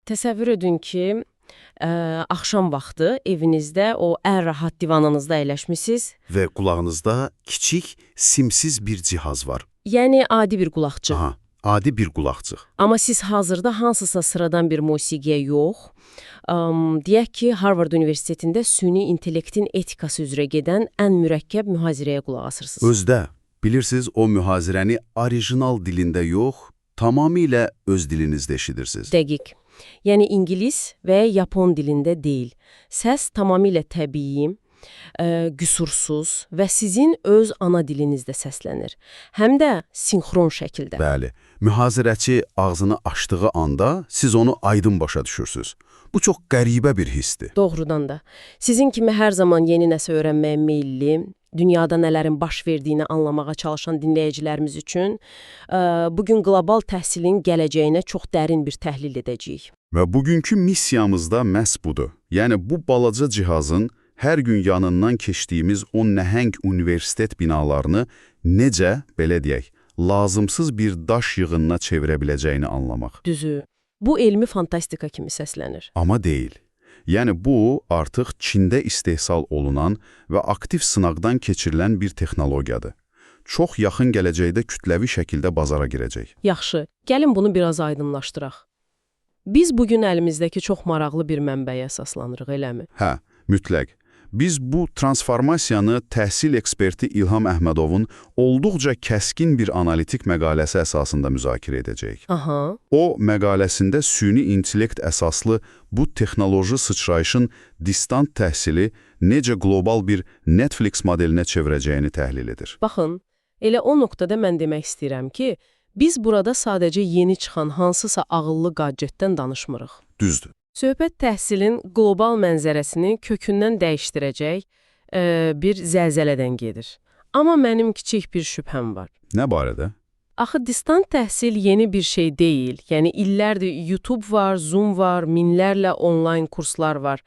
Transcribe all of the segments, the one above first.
Təsəvvür edin ki, axşam vaxtı evinizdə o ən rahat divanınızda əyləşmisiniz. Və qulağınızda kiçik, simsiz bir cihaz var. Yəni adi bir qulaqçıq. Aha, adi bir qulaqçıq. Amma siz hazırda hansısa sıradan bir musiqiyə yox, deyək ki, Harvard Universitetində süni intellektin etikası üzrə gedən ən mürəkkəb mühazirəyə qulaq asırsınız. Özdə, bilirsiniz, o mühazirəni orijinal dilində yox, tamamilə öz dilinizdə eşidirsiniz. Dəqiq. Yəni ingilis və ya yapon dilində deyil. Səs tamamilə təbii, qüsursuz və sizin öz ana dilinizdə səslənir. Həm də sinxron şəkildə. Bəli, mühazirəçi ağzını açdığı anda siz onu aydın başa düşürsünüz. Bu çox qəribə bir hissdir. Doğrudan da. Sizin kimi hər zaman yeni nəsə öyrənməyə meyilli, dünyada nələrin baş verdiyini anlamağa çalışan dinləyicilərimiz üçün bugün qlobal təhsilin gələcəyinə çox dərin bir təhlil edəcəyik. Və bugünkü missiyamız da məhz budur. Yəni bu balaca cihazın hər gün yanından keçdiyimiz o nəhəng universitet binalarını necə, belə deyək, lazımsız bir daş yığınına çevirə biləcəyini anlamaq. Düzü. Bu elmi fantastika kimi səslənir. Amma deyil. Yəni bu artıq Çində istehsal olunan və aktiv sınaqdan keçirilən bir texnologiyadır. Çox yaxın gələcəkdə kütləvi şəkildə bazara girəcək. Yaxşı, gəlin bunu biraz aydınlaşdıraq. Biz bugün əlimizdəki çox maraqlı bir mənbəyə əsaslanırıq, eləmi? Hə, mütləq. Biz bu transformasiyanı təhsil eksperti İlham Əhmədovun olduqca kəskin bir analitik məqaləsi əsasında müzakirə edəcəyik. Aha. O, məqaləsində süni intellekt əsaslı bu texnoloji sıçrayışın distant təhsili necə qlobal bir Netflix modelinə çevirəcəyini təhlil edir. Baxın, elə o nöqtədə mən demək istəyirəm ki, biz burada sadəcə yeni çıxan hansısa ağıllı gadgetdən danışmırıq. Düzdür. Söhbət təhsilin qlobal mənzərəsini kökündən dəyişdirəcək bir zəlzələdən gedir. Amma mənim kiçik bir şübhəm var. Nə barədə? Axı distant təhsil yeni bir şey deyil. Yəni illərdir YouTube var, Zoom var, minlərlə onlayn kurslar var.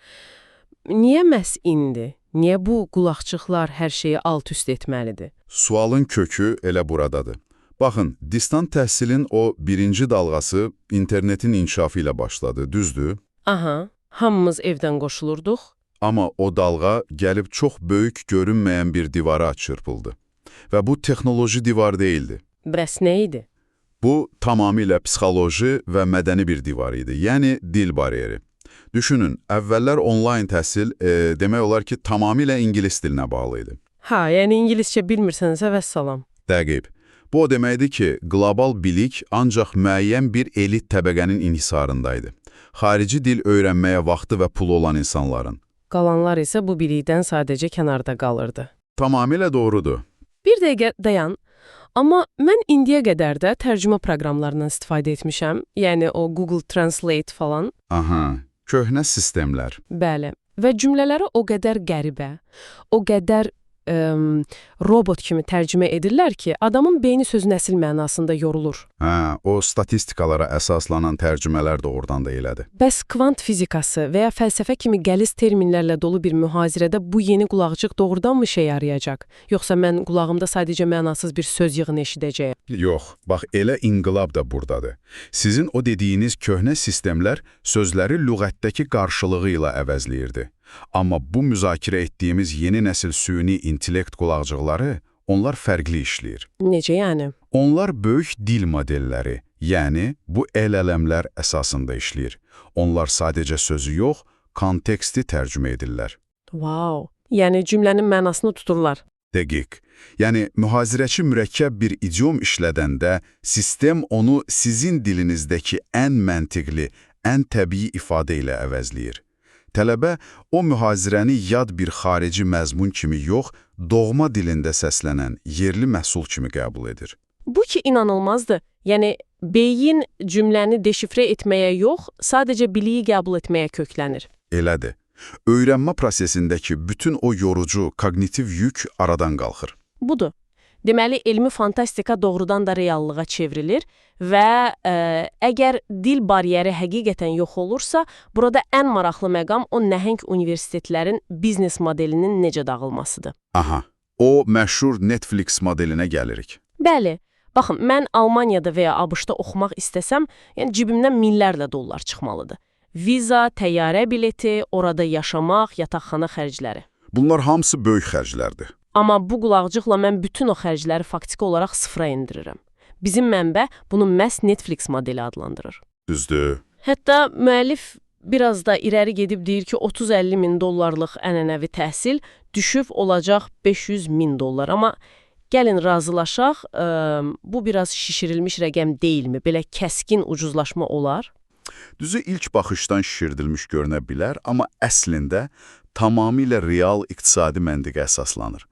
Niyə məhz indi? Niyə bu qulaqçıqlar hər şeyi alt-üst etməlidir? Sualın kökü elə buradadır. Baxın, distant təhsilin o birinci dalğası internetin inkişafı ilə başladı, düzdür? Aha, hamımız evdən qoşulurduq. Amma o dalğa gəlib çox böyük görünməyən bir divara çırpıldı. Və bu texnoloji divar deyildi. Bəs nə idi? Bu tamamilə psixoloji və mədəni bir divar idi, yəni dil bariyeri. Düşünün, əvvəllər onlayn təhsil demək olar ki, tamamilə ingilis dilinə bağlı idi. Ha, yəni ingiliscə bilmirsənsə vəssalam. Dəqiq. Bu o deməkdir ki, qlobal bilik ancaq müəyyən bir elit təbəqənin inhisarındaydı. Xarici dil öyrənməyə vaxtı və pulu olan insanların. Qalanlar isə bu bilikdən sadəcə kənarda qalırdı. Tamamilə doğrudur. Bir dəqiqə dayan. Amma mən indiyə qədər də tərcümə proqramlarından istifadə etmişəm. Yəni o Google Translate falan. Aha, köhnə sistemlər. Bəli. Və cümlələri o qədər qəribə, o qədər robot kimi tərcümə edirlər ki, adamın beyni sözün əsl mənasında yorulur. Hə, o statistikalara əsaslanan tərcümələr də oradan da elədi. Bəs kvant fizikası və ya fəlsəfə kimi qəliz terminlərlə dolu bir mühazirədə bu yeni qulaqcıq doğrudanmı işə yarayacaq? Yoxsa mən qulağımda sadəcə mənasız bir söz yığını eşidəcəyəm? Yox, bax elə inqilab da buradadır. Sizin o dediyiniz köhnə sistemlər sözləri lüğətdəki qarşılığı ilə əvəzləyirdi. Amma bu müzakirə etdiyimiz yeni nəsil süni intellekt qulaqcıqları, onlar fərqli işləyir. Necə yəni? Onlar böyük dil modelləri, yəni bu el-ələmlər əsasında işləyir. Onlar sadəcə sözü yox, konteksti tərcümə edirlər. Wow! Yəni cümlənin mənasını tuturlar. Dəqiq. Yəni mühazirəçi mürəkkəb bir idiom işlədəndə sistem onu sizin dilinizdəki ən məntiqli, ən təbii ifadə ilə əvəzləyir. Tələbə o mühazirəni yad bir xarici məzmun kimi yox, doğma dilində səslənən yerli məhsul kimi qəbul edir. Bu ki inanılmazdır. Yəni beyin cümləni deşifrə etməyə yox, sadəcə biliyi qəbul etməyə köklənir. Elədir. Öyrənmə prosesindəki bütün o yorucu, kognitiv yük aradan qalxır. Budur. Deməli, elmi fantastika doğrudan da reallığa çevrilir və əgər dil bariyeri həqiqətən yox olursa, burada ən maraqlı məqam o nəhəng universitetlərin biznes modelinin necə dağılmasıdır. Aha, o məşhur Netflix modelinə gəlirik. Bəli, baxın, mən Almaniyada və ya ABŞ-da oxumaq istəsəm, yəni cibimdən minlərlə dollar çıxmalıdır. Viza, təyyarə bileti, orada yaşamaq, yataqxana xərcləri. Bunlar hamısı böyük xərclərdir. Amma bu qulaqcıqla mən bütün o xərcləri faktiki olaraq sıfıra endirirəm. Bizim mənbə bunu məhz Netflix modeli adlandırır. Düzdür. Hətta müəllif biraz da irəli gedib deyir ki, 30-50 min dollarlıq ənənəvi təhsil düşüb olacaq 500 min dollar. Amma gəlin razılaşaq, bu biraz şişirilmiş rəqəm deyilmi? Belə kəskin ucuzlaşma olar? Düzü ilk baxışdan şişirdilmiş görünə bilər, amma əslində tamamilə real iqtisadi məntiqə əsaslanır.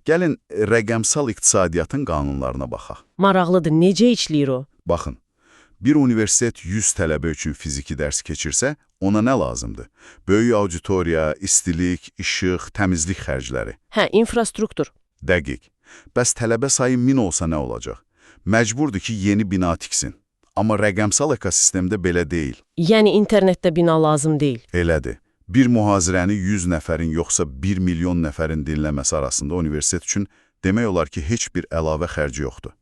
Gəlin, rəqəmsal iqtisadiyyatın qanunlarına baxaq. Maraqlıdır, necə işləyir o? Baxın, bir universitet 100 tələbə üçün fiziki dərs keçirsə, ona nə lazımdır? Böyük auditoriya, istilik, işıq, təmizlik xərcləri. Hə, infrastruktur. Dəqiq. Bəs tələbə sayı 1000 olsa nə olacaq? Məcburdur ki, yeni bina tiksin. Amma rəqəmsal ekosistemdə belə deyil. Yəni internetdə bina lazım deyil. Elədir. Bir mühazirəni 100 nəfərin yoxsa 1 milyon nəfərin dinləməsi arasında universitet üçün demək olar ki, heç bir əlavə xərci yoxdur.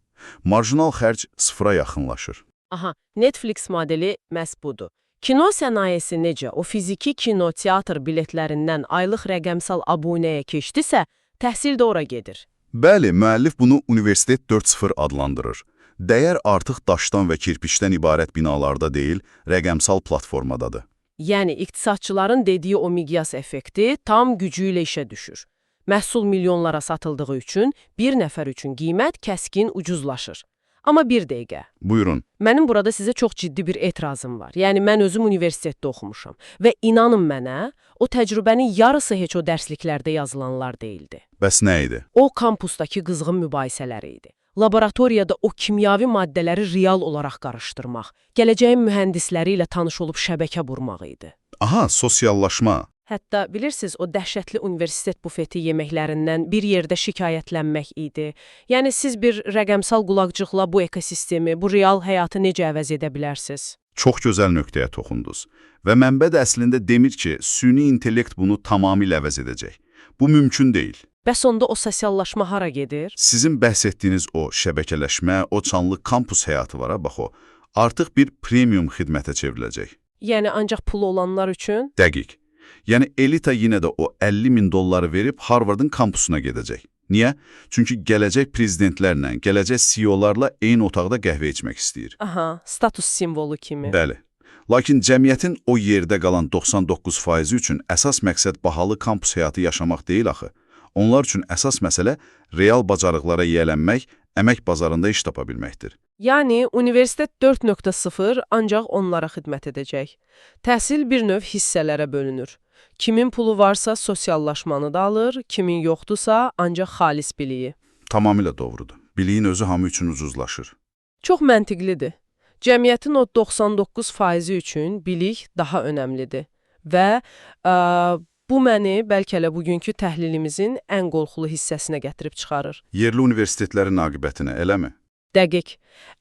Marjinal xərc sıfıra yaxınlaşır. Aha, Netflix modeli məhz budur. Kino sənayesi necə? O fiziki kino, teatr biletlərindən aylıq rəqəmsal abunəyə keçdisə, təhsil də ora gedir. Bəli, müəllif bunu Universitet 4.0 adlandırır. Dəyər artıq daşdan və kirpişdən ibarət binalarda deyil, rəqəmsal platformadadır. Yəni, iqtisadçıların dediyi o miqyas effekti tam gücü ilə işə düşür. Məhsul milyonlara satıldığı üçün bir nəfər üçün qiymət kəskin ucuzlaşır. Amma bir dəqiqə. Buyurun. Mənim burada sizə çox ciddi bir etirazım var. Yəni, mən özüm universitetdə oxumuşam. Və inanın mənə, o təcrübənin yarısı heç o dərsliklərdə yazılanlar deyildi. Bəs nə idi? O, kampusdakı qızğın mübahisələri idi. Laboratoriyada o kimyavi maddələri real olaraq qarışdırmaq, gələcəyin mühəndisləri ilə tanış olub şəbəkə qurmaq idi. Aha, sosiallaşma. Hətta bilirsiniz, o dəhşətli universitet bufeti yeməklərindən bir yerdə şikayətlənmək idi. Yəni, siz bir rəqəmsal qulaqcıqla bu ekosistemi, bu real həyatı necə əvəz edə bilərsiniz? Çox gözəl nöqtəyə toxundunuz. Və mənbə də əslində demir ki, süni intellekt bunu tamamilə əvəz edəcək. Bu mümkün deyil. Bəs onda o sosiallaşma hara gedir? Sizin bəhs etdiyiniz o şəbəkələşmə, o canlı kampus həyatı var, bax o, artıq bir premium xidmətə çevriləcək. Yəni, ancaq pulu olanlar üçün? Dəqiq. Yəni, elita yenə də o 50 min dolları verib Harvardın kampusuna gedəcək. Niyə? Çünki gələcək prezidentlərlə, gələcək CEO-larla eyni otaqda qəhvə içmək istəyir. Aha, status simvolu kimi. Bəli. Lakin cəmiyyətin o yerdə qalan 99% üçün əsas məqsəd bahalı kampus həyatı yaşamaq deyil axı. Onlar üçün əsas məsələ real bacarıqlara yiyələnmək, əmək bazarında iş tapa bilməkdir. Yəni, Universitet 4.0 ancaq onlara xidmət edəcək. Təhsil bir növ hissələrə bölünür. Kimin pulu varsa sosiallaşmanı da alır, kimin yoxdursa ancaq xalis biliyi. Tamamilə doğrudur. Biliyin özü hamı üçün ucuzlaşır. Çox məntiqlidir. Cəmiyyətin o 99% üçün bilik daha önəmlidir. Və bu məni bəlkə də bugünkü təhlilimizin ən qorxulu hissəsinə gətirib çıxarır. Yerli universitetlərin aqibətinə, eləmi? Dəqiq.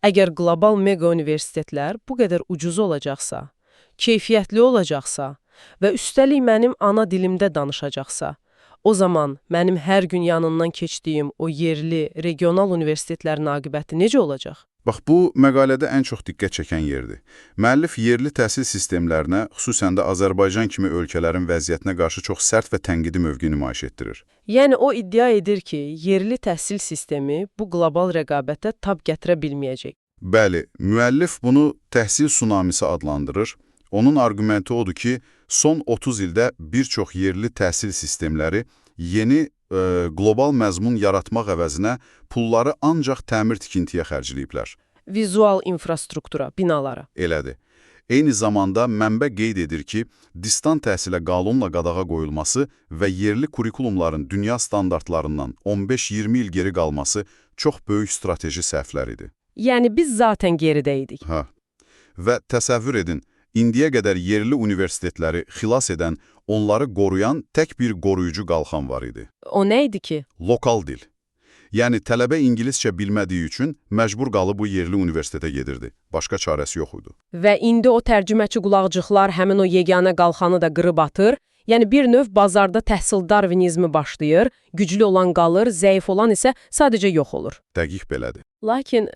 Əgər qlobal mega universitetlər bu qədər ucuz olacaqsa, keyfiyyətli olacaqsa və üstəlik mənim ana dilimdə danışacaqsa, o zaman mənim hər gün yanından keçdiyim o yerli, regional universitetlərin aqibəti necə olacaq? Bax, bu məqalədə ən çox diqqət çəkən yerdir. Müəllif yerli təhsil sistemlərinə, xüsusən də Azərbaycan kimi ölkələrin vəziyyətinə qarşı çox sərt və tənqidi mövqe nümayiş etdirir. Yəni, o iddia edir ki, yerli təhsil sistemi bu qlobal rəqabətə tab gətirə bilməyəcək. Bəli, müəllif bunu təhsil sunamisi adlandırır. Onun arqumenti odur ki, son 30 ildə bir çox yerli təhsil sistemləri yeni qlobal məzmun yaratmaq əvəzinə pulları ancaq təmir-tikintiyə xərcləyiblər. Vizual infrastruktura, binalara. Elədir. Eyni zamanda mənbə qeyd edir ki, distan təhsilə qanunla qadağa qoyulması və yerli kurikulumların dünya standartlarından 15-20 il geri qalması çox böyük strateji səhvlər idi. Yəni, biz zaten geridəydik. Hə. Və təsəvvür edin, indiyə qədər yerli universitetləri xilas edən, onları qoruyan tək bir qoruyucu qalxan var idi. O nə idi ki? Lokal dil. Yəni, tələbə ingiliscə bilmədiyi üçün məcbur qalıb bu yerli universitetə gedirdi. Başqa çarəsi yox idi. Və indi o tərcüməçi qulaqcıqlar həmin o yeganə qalxanı da qırıb atır. Yəni, bir növ bazarda təhsil darvinizmi başlayır, güclü olan qalır, zəif olan isə sadəcə yox olur. Dəqiq belədir. Lakin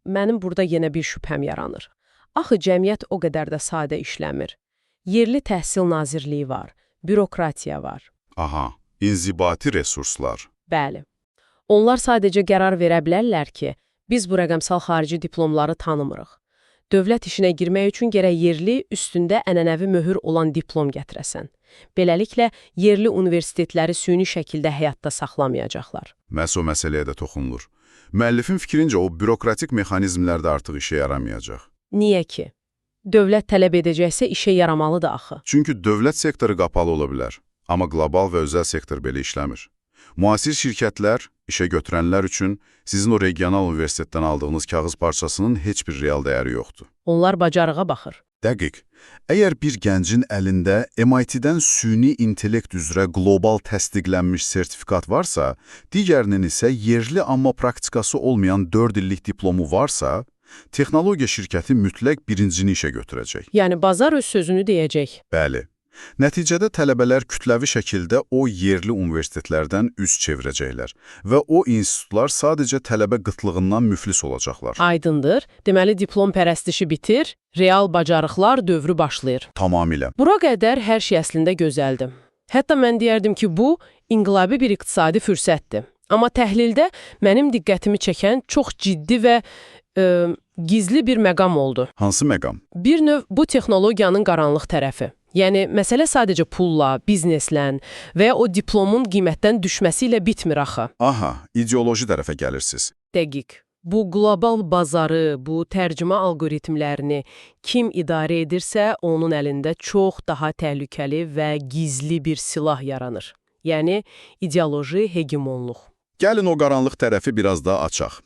mənim burada yenə bir şübhəm yaranır. Axı, cəmiyyət o qədər də sadə işləmir. Yerli Təhsil Nazirliyi var, bürokratiya var. Aha, inzibati resurslar. Bəli. Onlar sadəcə qərar verə bilərlər ki, biz bu rəqəmsal xarici diplomları tanımırıq. Dövlət işinə girmək üçün gərək yerli, üstündə ənənəvi möhür olan diplom gətirəsən. Beləliklə, yerli universitetləri süni şəkildə həyatda saxlamayacaqlar. Məhz o məsələyə də toxunulur. Müəllifin fikrincə o bürokratik mexanizmlər də artıq işə yaramayacaq. Niyə ki? Dövlət tələb edəcəksə işə yaramalıdır axı. Çünki dövlət sektoru qapalı ola bilər, amma qlobal və özəl sektor belə işləmir. Müasir şirkətlər, işə götürənlər üçün sizin o regional universitetdən aldığınız kağız parçasının heç bir real dəyəri yoxdur. Onlar bacarığa baxır. Dəqiq. Əgər bir gəncin əlində MIT-dən süni intellekt üzrə qlobal təsdiqlənmiş sertifikat varsa, digərinin isə yerli amma praktikası olmayan 4 illik diplomu varsa, texnologiya şirkəti mütləq birincini işə götürəcək. Yəni bazar öz sözünü deyəcək. Bəli. Nəticədə tələbələr kütləvi şəkildə o yerli universitetlərdən üz çevirəcəklər və o institutlar sadəcə tələbə qıtlığından müflis olacaqlar. Aydındır. Deməli, diplom pərəstişi bitir, real bacarıqlar dövrü başlayır. Tamamilə. Bura qədər hər şey əslində gözəldir. Hətta mən deyərdim ki, bu, inqilabi bir iqtisadi fürsətdir. Amma təhlildə mənim diqqətimi çəkən çox ciddi və gizli bir məqam oldu. Hansı məqam? Bir növ bu texnologiyanın qaranlıq tərəfi. Yəni, məsələ sadəcə pulla, bizneslə və ya o diplomun qiymətdən düşməsi ilə bitmir axı. Aha, ideoloji tərəfə gəlirsiniz. Dəqiq. Bu qlobal bazarı, bu tərcümə algoritmlərini kim idarə edirsə, onun əlində çox daha təhlükəli və gizli bir silah yaranır. Yəni, ideoloji hegemonluq. Gəlin o qaranlıq tərəfi biraz daha açaq.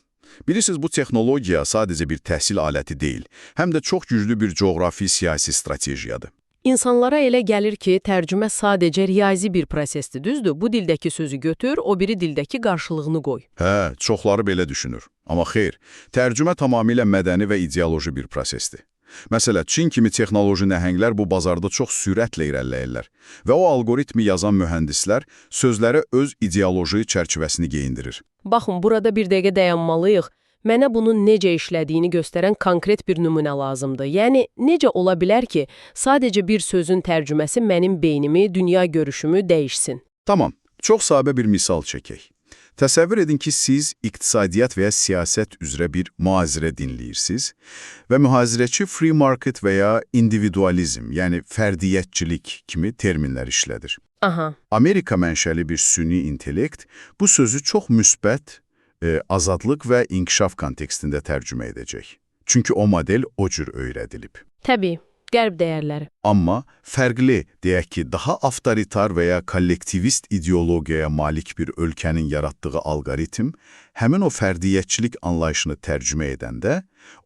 Bilirsiniz, bu texnologiya sadəcə bir təhsil aləti deyil, həm də çox güclü bir coğrafi-siyasi stratejiyadır. İnsanlara elə gəlir ki, tərcümə sadəcə riyazi bir prosesdir, düzdür? Bu dildəki sözü götür, o biri dildəki qarşılığını qoy. Hə, çoxları belə düşünür. Amma xeyr, tərcümə tamamilə mədəni və ideoloji bir prosesdir. Məsələn, Çin kimi texnoloji nəhənglər bu bazarda çox sürətlə irəliləyirlər və o algoritmi yazan mühəndislər sözlərə öz ideoloji çərçivəsini geyindirir. Baxın, burada bir dəqiqə dayanmalıyıq. Mənə bunun necə işlədiyini göstərən konkret bir nümunə lazımdır. Yəni, necə ola bilər ki, sadəcə bir sözün tərcüməsi mənim beynimi, dünya görüşümü dəyişsin? Tamam, çox sadə bir misal çəkək. Təsəvvür edin ki, siz iqtisadiyyat və ya siyasət üzrə bir mühazirə dinləyirsiniz və mühazirəçi free market və ya individualizm, yəni fərdiyyətçilik kimi terminlər işlədir. Aha. Amerika mənşəli bir süni intellekt bu sözü çox müsbət, azadlıq və inkişaf kontekstində tərcümə edəcək. Çünki o model o cür öyrədilib. Təbii, qərb dəyərləri. Amma fərqli, deyək ki, daha avtoritar və ya kollektivist ideologiyaya malik bir ölkənin yaratdığı algoritm, həmin o fərdiyyətçilik anlayışını tərcümə edəndə,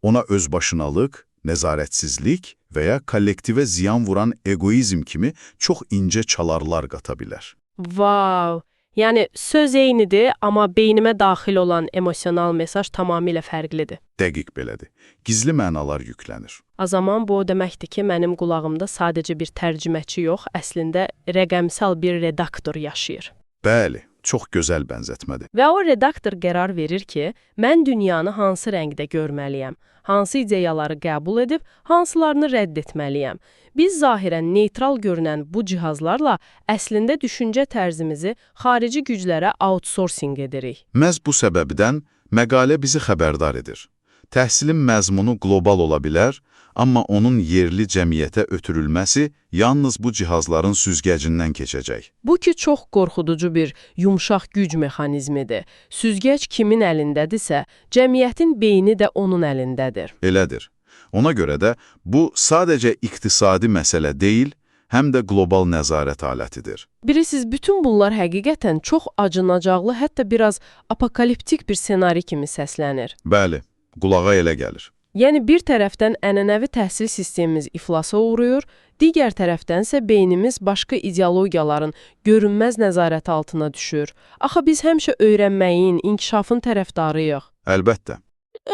ona özbaşınalıq, nəzarətsizlik və ya kollektivə ziyan vuran egoizm kimi çox incə çalarlar qata bilər. Vav! Yəni, söz eynidir, amma beynimə daxil olan emosional mesaj tamamilə fərqlidir. Dəqiq belədir. Gizli mənalar yüklənir. O zaman bu o deməkdir ki, mənim qulağımda sadəcə bir tərcüməçi yox, əslində rəqəmsal bir redaktor yaşayır. Bəli, çox gözəl bənzətmədir. Və o redaktor qərar verir ki, mən dünyanı hansı rəngdə görməliyəm, hansı ideyaları qəbul edib, hansılarını rədd etməliyəm. Biz zahirən neytral görünən bu cihazlarla əslində düşüncə tərzimizi xarici güclərə outsourcing edirik. Məhz bu səbəbdən məqalə bizi xəbərdar edir. Təhsilin məzmunu qlobal ola bilər, amma onun yerli cəmiyyətə ötürülməsi yalnız bu cihazların süzgəcindən keçəcək. Bu ki, çox qorxuducu bir yumşaq güc mexanizmidir. Süzgəc kimin əlindədirsə, cəmiyyətin beyni də onun əlindədir. Elədir. Ona görə də bu sadəcə iqtisadi məsələ deyil, həm də qlobal nəzarət alətidir. Bilirsiniz, bütün bunlar həqiqətən çox acınacaqlı, hətta biraz apokaliptik bir ssenari kimi səslənir. Bəli, qulağa elə gəlir. Yəni, bir tərəfdən ənənəvi təhsil sistemimiz iflasa uğrayır, digər tərəfdənsə beynimiz başqa ideologiyaların görünməz nəzarəti altına düşür. Axı biz həmişə öyrənməyin, inkişafın tərəfdarıyıq. Əlbəttə.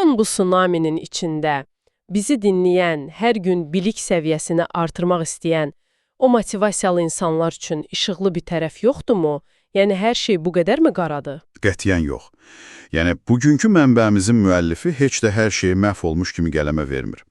Ön bu tsunaminin içində bizi dinləyən, hər gün bilik səviyyəsini artırmaq istəyən o motivasiyalı insanlar üçün işıqlı bir tərəf yoxdurmu? Yəni, hər şey bu qədər mi qaradır? Qətiyyən yox. Yəni, bugünkü mənbəmizin müəllifi heç də hər şeyi məhv olmuş kimi qələmə vermir.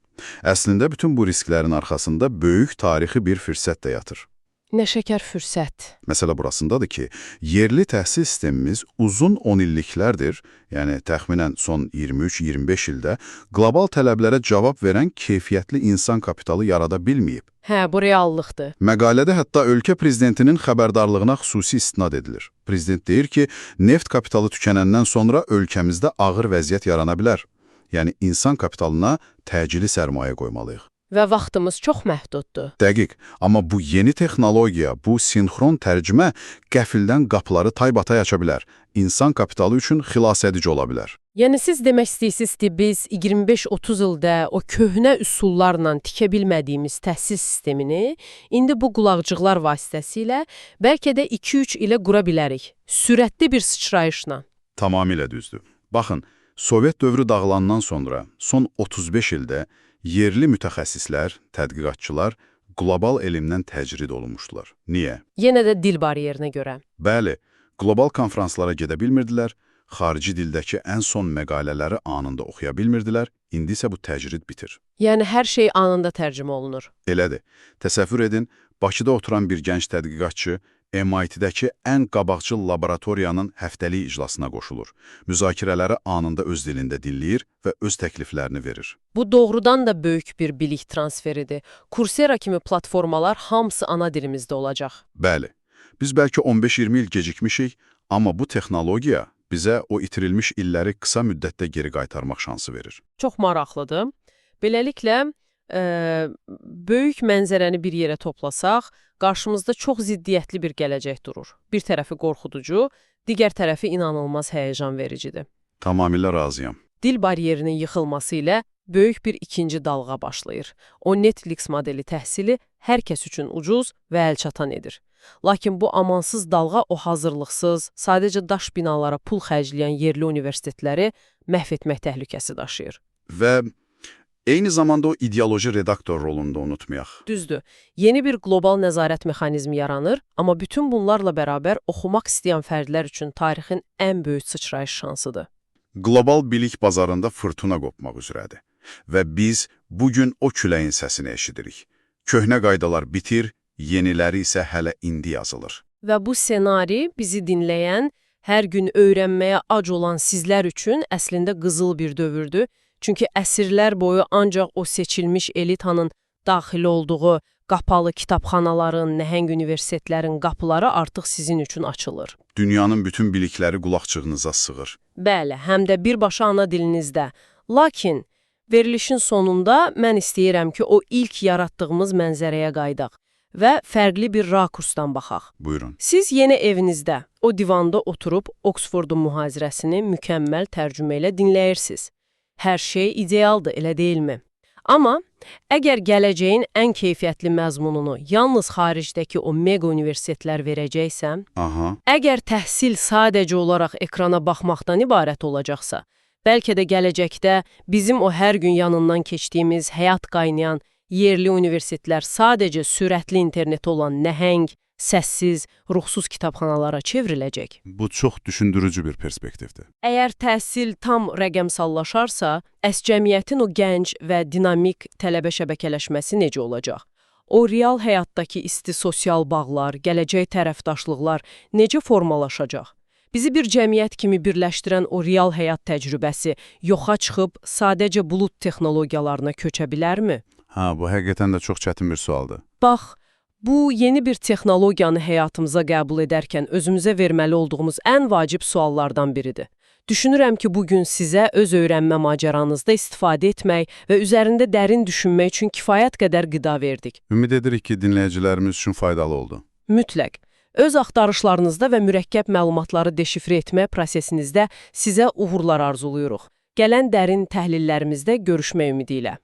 Əslində bütün bu risklərin arxasında böyük tarixi bir fürsət də yatır. Nə şəkər fürsət. Məsələ burasındadır ki, yerli təhsil sistemimiz uzun 10 illiklərdir, yəni təxminən son 23-25 ildə qlobal tələblərə cavab verən keyfiyyətli insan kapitalı yarada bilməyib. Hə, bu reallıqdır. Məqalədə hətta ölkə prezidentinin xəbərdarlığına xüsusi istinad edilir. Prezident deyir ki, neft kapitalı tükənəndən sonra ölkəmizdə ağır vəziyyət yarana bilər. Yəni insan kapitalına təcili sərmayə qoymalıyıq. Və vaxtımız çox məhduddur. Dəqiq, amma bu yeni texnologiya, bu sinxron tərcümə qəfildən qapıları taybatay aça bilər. İnsan kapitalı üçün xilasedici ola bilər. Yəni siz demək istəyirsiniz ki, biz 25-30 ildə o köhnə üsullarla tikə bilmədiyimiz təhsil sistemini indi bu qulaqcıqlar vasitəsilə bəlkə də 2-3 ilə qura bilərik. Sürətli bir sıçrayışla. Tamamilə düzdür. Baxın, Sovet dövrü dağılandan sonra son 35 ildə yerli mütəxəssislər, tədqiqatçılar qlobal elmdən təcrid olunmuşdular. Niyə? Yenə də dil bariyerinə görə. Bəli, qlobal konfranslara gedə bilmirdilər, xarici dildəki ən son məqalələri anında oxuya bilmirdilər, indi isə bu təcrid bitir. Yəni hər şey anında tərcümə olunur. Elədir. Təsəvvür edin, Bakıda oturan bir gənc tədqiqatçı MIT-dəki ən qabaqcıl laboratoriyanın həftəlik iclasına qoşulur. Müzakirələri anında öz dilində dinləyir və öz təkliflərini verir. Bu doğrudan da böyük bir bilik transferidir. Coursera kimi platformalar hamısı ana dilimizdə olacaq. Bəli, biz bəlkə 15-20 il gecikmişik, amma bu texnologiya bizə o itirilmiş illəri qısa müddətdə geri qaytarmaq şansı verir. Çox maraqlıdır. Beləliklə, böyük mənzərəni bir yerə toplasaq, qarşımızda çox ziddiyyətli bir gələcək durur. Bir tərəfi qorxuducu, digər tərəfi inanılmaz həyəcan vericidir. Tamamilə razıyam. Dil bariyerinin yıxılması ilə böyük bir ikinci dalğa başlayır. O Netflix modeli təhsili hər kəs üçün ucuz və əlçatan edir. Lakin bu amansız dalğa o hazırlıqsız, sadəcə daş binalara pul xərcləyən yerli universitetləri məhv etmək təhlükəsi daşıyır. Və eyni zamanda o ideoloji redaktor rolunu da unutmayaq. Düzdür. Yeni bir qlobal nəzarət mexanizmi yaranır, amma bütün bunlarla bərabər oxumaq istəyən fərdlər üçün tarixin ən böyük sıçrayış şansıdır. Qlobal bilik bazarında fırtına qopmaq üzrədir. Və biz bugün o küləyin səsini eşidirik. Köhnə qaydalar bitir, yeniləri isə hələ indi yazılır. Və bu ssenari bizi dinləyən, hər gün öyrənməyə ac olan sizlər üçün əslində qızıl bir dövrdür. Çünki əsrlər boyu ancaq o seçilmiş elitanın daxil olduğu qapalı kitabxanaların, nəhəng universitetlərin qapıları artıq sizin üçün açılır. Dünyanın bütün bilikləri qulaqçığınıza sığır. Bəli, həm də birbaşa ana dilinizdə. Lakin verilişin sonunda mən istəyirəm ki, o ilk yaratdığımız mənzərəyə qaydaq və fərqli bir rakursdan baxaq. Buyurun. Siz yeni evinizdə, o divanda oturub Oksfordun mühazirəsini mükəmməl tərcümə ilə dinləyirsiniz. Hər şey idealdır, elə deyilmi? Amma əgər gələcəyin ən keyfiyyətli məzmununu yalnız xaricdəki o mega universitetlər verəcəksə, əgər təhsil sadəcə olaraq ekrana baxmaqdan ibarət olacaqsa, bəlkə də gələcəkdə bizim o hər gün yanından keçdiyimiz həyat qaynayan yerli universitetlər sadəcə sürətli interneti olan nəhəng, səssiz, ruhsuz kitabxanalara çevriləcək. Bu çox düşündürücü bir perspektivdir. Əgər təhsil tam rəqəmsallaşarsa, cəmiyyətin o gənc və dinamik tələbə şəbəkələşməsi necə olacaq? O real həyatdakı isti sosial bağlar, gələcək tərəfdaşlıqlar necə formalaşacaq? Bizi bir cəmiyyət kimi birləşdirən o real həyat təcrübəsi yoxa çıxıb sadəcə bulut texnologiyalarına köçə bilərmi? Bu həqiqətən də çox çətin bir sualdır. Bax, bu yeni bir texnologiyanı həyatımıza qəbul edərkən özümüzə verməli olduğumuz ən vacib suallardan biridir. Düşünürəm ki, bugün sizə öz öyrənmə macəranızda istifadə etmək və üzərində dərin düşünmək üçün kifayət qədər qida verdik. Ümid edirik ki, dinləyicilərimiz üçün faydalı oldu. Mütləq. Öz axtarışlarınızda və mürəkkəb məlumatları deşifrə etmə prosesinizdə sizə uğurlar arzuluyuruq. Gələn dərin təhlillərimizdə görüşmək ümidi ilə.